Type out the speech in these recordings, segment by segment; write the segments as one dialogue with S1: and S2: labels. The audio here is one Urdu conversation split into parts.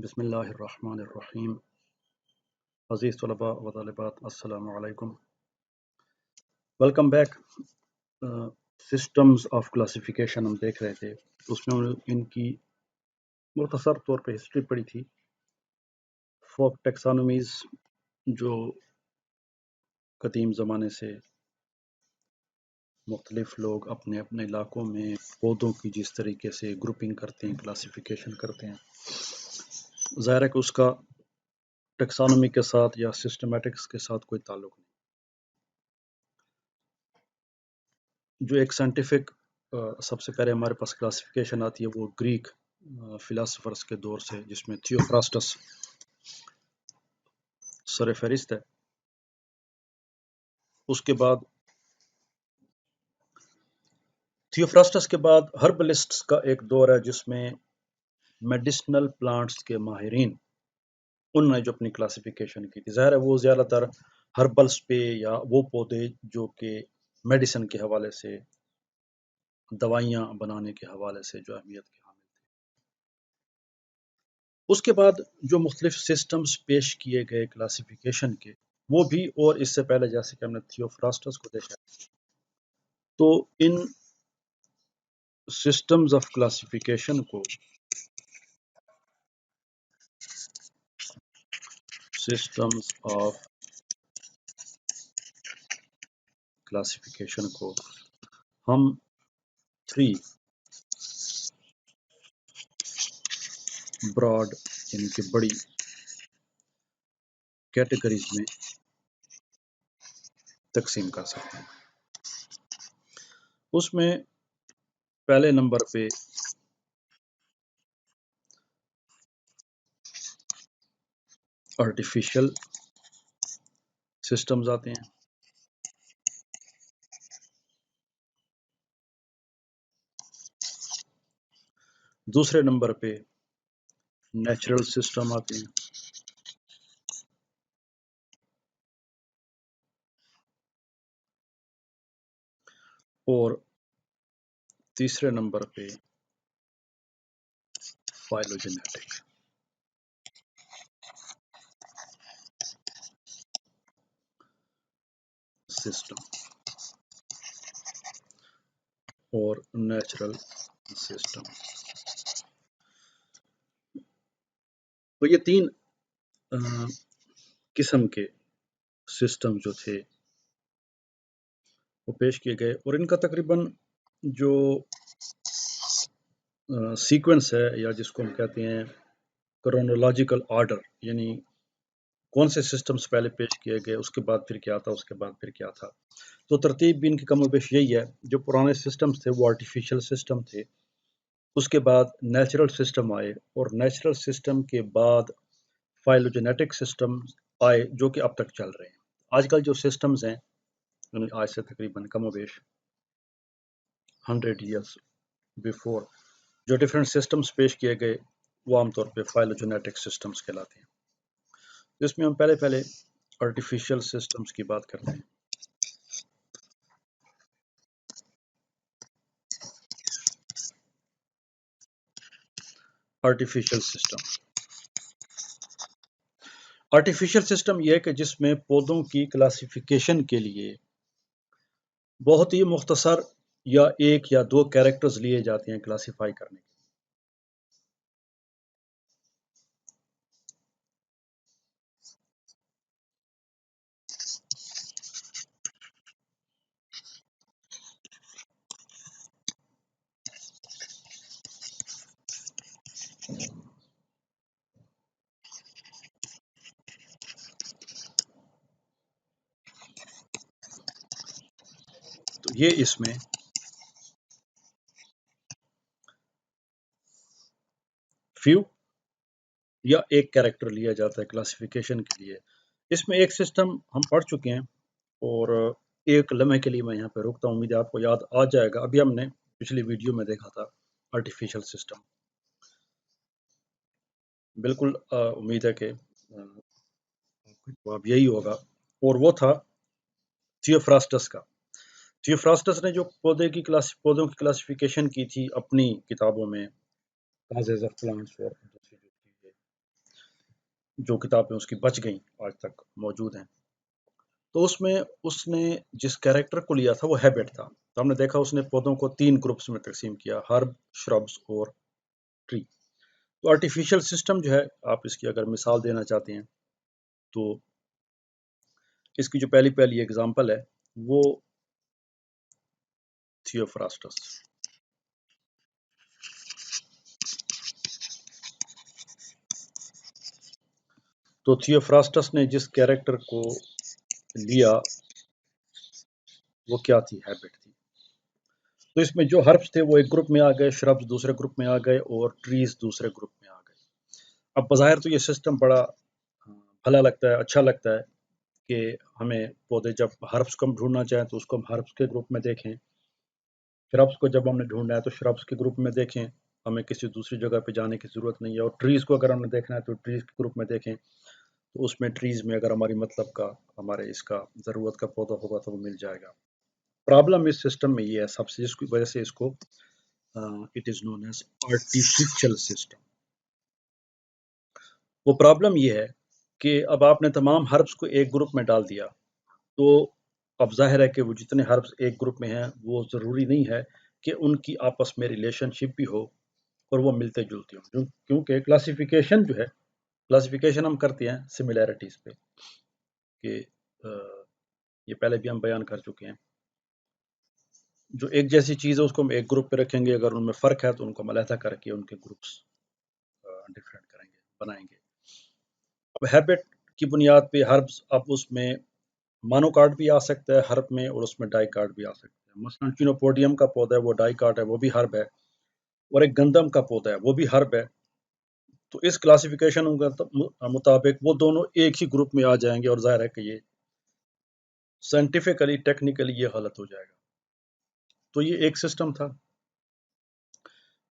S1: بسم اللہ الرحمن الرحیم۔ عزیز طلباء و طالبات، السلام علیکم۔ Welcome back. Systems of classification ہم دیکھ رہے تھے، اس میں ان کی مختصر طور پہ ہسٹری پڑھی تھی۔ فوک ٹیکسانومیز جو قدیم زمانے سے مختلف لوگ اپنے اپنے علاقوں میں پودوں کی جس طریقے سے گروپنگ کرتے ہیں، کلاسیفیکیشن کرتے ہیں، ظاہر ہے کہ اس کا ٹیکسانومی کے ساتھ یا سسٹمیٹکس کے ساتھ کوئی تعلق نہیں۔ جو ایک سائنٹیفک سب سے پہلے ہمارے پاس کلاسیفیکیشن آتی ہے وہ گریک فلاسفرز کے دور سے، جس میں تھیوفراسٹس سر فہرست ہے۔ اس کے بعد تھیوفراسٹس کے بعد ہربلسٹس کا ایک دور ہے، جس میں میڈیسنل پلانٹس کے ماہرین انہوں نے جو اپنی کلاسیفیکیشن کی تھی، ظاہر ہے وہ زیادہ تر ہربلس پہ یا وہ پودے جو کہ میڈیسن کے حوالے سے، دوائیاں بنانے کے حوالے سے جو اہمیت کے حامل تھے۔ اس کے بعد جو مختلف سسٹمز پیش کیے گئے کلاسیفیکیشن کے، وہ بھی، اور اس سے پہلے جیسے کہ ہم نے تھیوفراسٹس کو دیکھا، تو ان سسٹمز آف کلاسیفیکیشن کو ہم 3 براڈ یعنی کہ بڑی کیٹیگریز میں تقسیم کر سکتے ہیں۔ اس میں پہلے نمبر پہ آرٹیفیشل سسٹمز آتے ہیں، دوسرے نمبر پہ نیچرل سسٹم آتے ہیں، اور تیسرے نمبر پہ فائلوجینیٹک سسٹم اور نیچرل سسٹم۔ تو یہ 3 قسم کے سسٹم جو تھے وہ پیش کیے گئے، اور ان کا تقریباً جو سیکوینس ہے، یا جس کو ہم کہتے ہیں کرونولوجیکل آرڈر، یعنی کون سے سسٹمز پہلے پیش کیے گئے، اس کے بعد پھر کیا تھا، اس کے بعد پھر کیا تھا، تو ترتیب بھی ان کی کم و بیش یہی ہے۔ جو پرانے سسٹمز تھے وہ آرٹیفیشل سسٹم تھے، اس کے بعد نیچرل سسٹم آئے، اور نیچرل سسٹم کے بعد فائلوجینیٹک سسٹم آئے، جو کہ اب تک چل رہے ہیں۔ آج کل جو سسٹمز ہیں، آج سے تقریباً کم و بیش 100 ایئرس بیفور جو ڈیفرنٹ سسٹمز پیش کیے گئے، وہ عام طور پہ فائلوجینیٹک سسٹمز کہلاتے ہیں۔ اس میں ہم پہلے آرٹیفیشل سسٹمز کی بات کرتے ہیں۔ آرٹیفیشل سسٹم یہ ہے کہ جس میں پودوں کی کلاسیفیکیشن کے لیے بہت ہی مختصر یا 1 یا 2 کیریکٹرز لیے جاتے ہیں کلاسیفائی کرنے کے۔ تو یہ اس میں فیو یا 1 کیریکٹر لیا جاتا ہے کلاسیفیکیشن کے لیے۔ اس میں ایک سسٹم ہم پڑھ چکے ہیں، اور ایک لمحے کے لیے میں یہاں پہ رکتا ہوں، امید ہے آپ کو یاد آ جائے گا۔ ابھی ہم نے پچھلی ویڈیو میں دیکھا تھا آرٹیفیشل سسٹم، بالکل امید ہے کہ جواب یہی ہوگا، اور وہ تھا تھیوفراسٹس کا۔ تھیوفراسٹس نے جو پودوں کی کلاسیفیکیشن کی تھی اپنی کتابوں میں، کازز آف پلانٹس اور دوسری جو چیزیں، جو کتابیں اس کی بچ گئیں آج تک موجود ہیں، تو اس میں اس نے جس کیریکٹر کو لیا تھا وہ ہیبٹ تھا. تو ہم نے دیکھا اس نے پودوں کو 3 گروپس میں تقسیم کیا: ہرب، شربس اور ٹری. تو آرٹیفیشل سسٹم جو ہے، آپ اس کی اگر مثال دینا چاہتے ہیں تو اس کی جو پہلی اگزامپل ہے وہ تھیوفراسٹس. تو تھیوفراسٹس نے جس کیریکٹر کو لیا وہ کیا تھی؟ ہیبٹ تھی. تو اس میں جو ہربس تھے وہ ایک گروپ میں آ گئے، شربس دوسرے گروپ میں آ گئے اور ٹریز دوسرے گروپ میں آ گئے. اب بظاہر تو یہ سسٹم بڑا بھلا لگتا ہے، اچھا لگتا ہے کہ ہمیں پودے جب ہربس کو ہم ڈھونڈنا چاہیں تو اس کو ہم ہربس کے گروپ میں دیکھیں، شربس کو جب ہم نے ڈھونڈنا ہے تو شربس کے گروپ میں دیکھیں، ہمیں کسی دوسری جگہ پہ جانے کی ضرورت نہیں ہے. اور ٹریز کو اگر ہم نے دیکھنا ہے تو ٹریز کے گروپ میں دیکھیں، تو اس میں ٹریز میں اگر ہماری مطلب کا، ہمارے اس کا ضرورت کا پودا ہوگا تو وہ مل جائے گا. پرابلم اس سسٹم میں یہ ہے سب سے، جس کی وجہ سے اس کو it is known as artificial system. وہ پرابلم یہ ہے کہ اب آپ نے تمام ہربس کو ایک گروپ میں ڈال دیا، تو اب ظاہر ہے کہ وہ جتنے ہربس ایک گروپ میں ہیں وہ ضروری نہیں ہے کہ ان کی آپس میں ریلیشن شپ بھی ہو اور وہ ملتے جلتے ہوں، کیونکہ کلاسیفیکیشن جو ہے، کلاسیفیکیشن ہم کرتے ہیں سملیرٹیز پہ، کہ یہ پہلے بھی ہم بیان کر چکے ہیں. جو ایک جیسی چیز ہے اس کو ہم ایک گروپ پہ رکھیں گے، اگر ان میں فرق ہے تو ان کو ہم علیحدہ کر کے ان کے گروپس ڈفرینٹ کریں گے، بنائیں گے. اب ہیبٹ کی بنیاد پہ ہربس، اب اس میں مانو کارڈ بھی آ سکتا ہے ہرب میں، اور اس میں ڈائی کارڈ بھی آ سکتا ہے. مثلاً چینوپوڈیم کا پودا ہے وہ ڈائی کارڈ ہے، وہ بھی ہرب ہے. اور ایک گندم کا پودا ہے وہ بھی ہرب ہے. تو اس کلاسیفیکیشن مطابق وہ دونوں ایک ہی گروپ میں آ جائیں گے، اور ظاہر ہے کہ یہ سائنٹیفکلی ٹیکنیکلی یہ غلط ہو جائے گا. تو یہ ایک سسٹم تھا.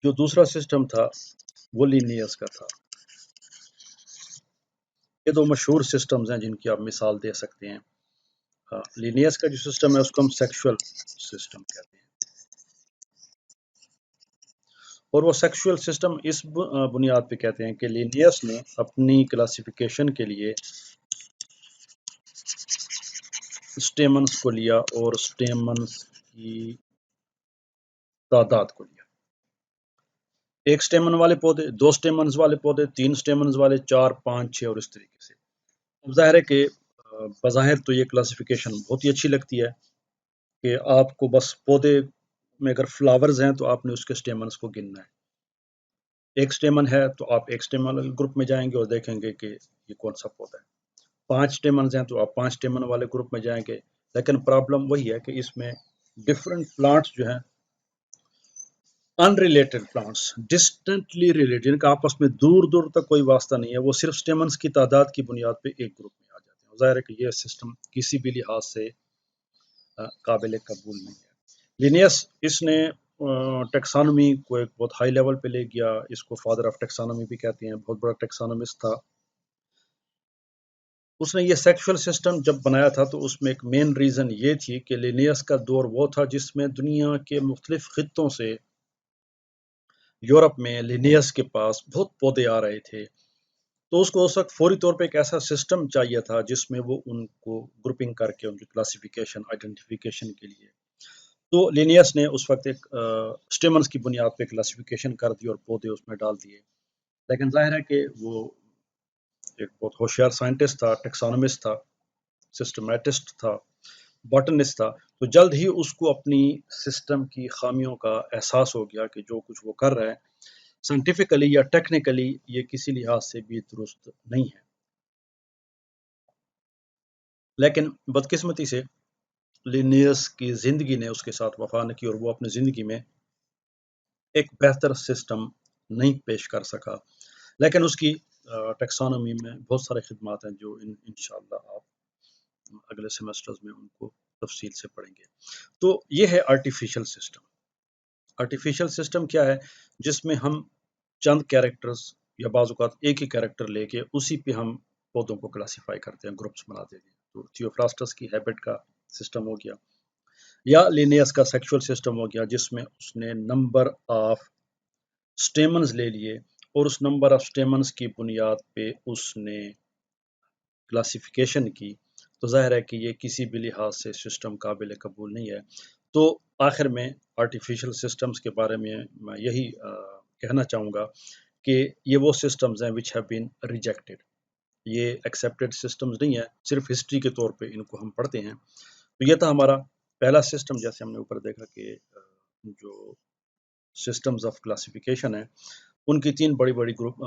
S1: جو دوسرا سسٹم تھا وہ لینیئس کا تھا. یہ دو مشہور سسٹمز ہیں جن کی آپ مثال دے سکتے ہیں. لینیئس کا جو سسٹم ہے اس کو ہم سیکشول سسٹم کہتے ہیں، اور وہ سیکشول سسٹم اس بنیاد پہ کہتے ہیں کہ لینیئس نے اپنی کلاسیفیکیشن کے لیے سٹیمنز کو لیا اور سٹیمنز کی تعداد کو لیا. ایک سٹیمن والے پودے، 2 سٹیمنز والے پودے، 3 سٹیمنز والے، 4، 5، 6 اور اس طریقے سے. اب ظاہر ہے کہ بظاہر تو یہ کلاسیفیکیشن بہت ہی اچھی لگتی ہے کہ آپ کو بس پودے میں اگر فلاورز ہیں تو آپ نے اس کے سٹیمنز کو گننا ہے. ایک سٹیمن ہے تو آپ ایک سٹیمن گروپ میں جائیں گے اور دیکھیں گے کہ یہ کون سا پودا ہے. 5 سٹیمنز ہیں تو آپ 5 سٹیمن والے گروپ میں جائیں گے. لیکن پرابلم وہی ہے کہ اس میں ڈفرینٹ پلانٹس جو ہیں، ان ریلیٹڈ پلانٹس، ڈسٹنٹلی ریلیٹڈ، جن کا آپس میں دور دور تک کوئی واسطہ نہیں ہے، وہ صرف سٹیمنز کی تعداد کی بنیاد پہ ایک گروپ میں آ جاتے ہیں. ظاہر ہے کہ یہ سسٹم کسی بھی لحاظ سے قابل قبول نہیں ہے. لینیس اس نے ٹیکسانومی کو ایک بہت ہائی لیول پہ لے گیا. اس کو فادر آف ٹیکسانومی بھی کہتے ہیں، بہت بڑا ٹیکسانومسٹ تھا. اس نے یہ سیکشول سسٹم جب بنایا تھا تو اس میں ایک مین ریزن یہ تھی کہ لینیس کا دور وہ تھا جس میں دنیا کے مختلف خطوں سے یورپ میں لینیس کے پاس بہت پودے آ رہے تھے. تو اس کو اس وقت فوری طور پہ ایک ایسا سسٹم چاہیے تھا جس میں وہ ان کو گروپنگ کر کے ان کی کلاسیفیکیشن، آئیڈینٹیفیکیشن کے لیے. تو لینیس نے اس وقت ایک سٹیمنز کی بنیاد پہ کلاسیفیکیشن کر دی اور پودے اس میں ڈال دیے. لیکن ظاہر ہے کہ وہ ایک بہت ہوشیار سائنٹسٹ تھا، ٹیکسانومسٹ تھا، سسٹمیٹسٹ تھا، باٹنسٹ تھا. تو جلد ہی اس کو اپنی سسٹم کی خامیوں کا احساس ہو گیا کہ جو کچھ وہ کر رہا ہے سائنٹیفکلی یا ٹیکنیکلی یہ کسی لحاظ سے بھی درست نہیں ہے. لیکن بدقسمتی سے لینیس کی زندگی نے اس کے ساتھ وفا نہ کی اور وہ اپنی زندگی میں ایک بہتر سسٹم نہیں پیش کر سکا. لیکن اس کی ٹیکسانومی میں بہت سارے خدمات ہیں جو انشاءاللہ آپ اگلے سیمسٹرز میں ان کو تفصیل سے پڑھیں گے. تو یہ ہے آرٹیفیشل سسٹم. آرٹیفیشل سسٹم کیا ہے؟ جس میں ہم چند کیریکٹرز یا بعض اوقات ایک ہی کیریکٹر لے کے اسی پہ ہم پودوں کو کلاسیفائی کرتے ہیں، گروپس بنا دیتے ہیں. تو تھیوفراسٹس کی ہیبٹ کا سسٹم ہو گیا، یا لینیس کا سیکشول سسٹم ہو گیا جس میں اس نے نمبر آف سٹیمنز لے لیے اور اس نمبر آف اسٹیمنس کی بنیاد پہ اس نے کلاسیفیکیشن کی، تو ظاہر ہے کہ یہ کسی بھی لحاظ سے سسٹم قابل قبول نہیں ہے۔ تو آخر میں آرٹیفیشل سسٹمز کے بارے میں میں یہی کہنا چاہوں گا کہ یہ وہ سسٹمز ہیں which have been rejected، یہ ایکسیپٹڈ سسٹمز نہیں ہے، صرف ہسٹری کے طور پہ ان کو ہم پڑھتے ہیں۔ تو یہ تھا ہمارا پہلا سسٹم، جیسے ہم نے اوپر دیکھا کہ جو سسٹمز آف کلاسیفیکیشن ہیں ان کی تین بڑی بڑی گروپ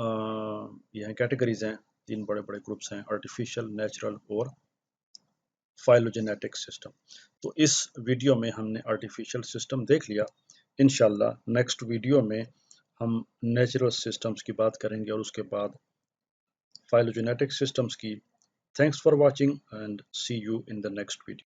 S1: یہ ہیں کیٹیگریز ہیں، تین بڑے بڑے گروپس ہیں: آرٹیفیشل، نیچرل اور فائلوجینیٹک سسٹم۔ تو اس ویڈیو میں ہم نے آرٹیفیشل سسٹم دیکھ لیا، انشاءاللہ نیکسٹ ویڈیو میں ہم نیچرل سسٹمز کی بات کریں گے اور اس کے بعد فائلوجینیٹک سسٹمز کی۔ Thanks for watching and see you in the next video.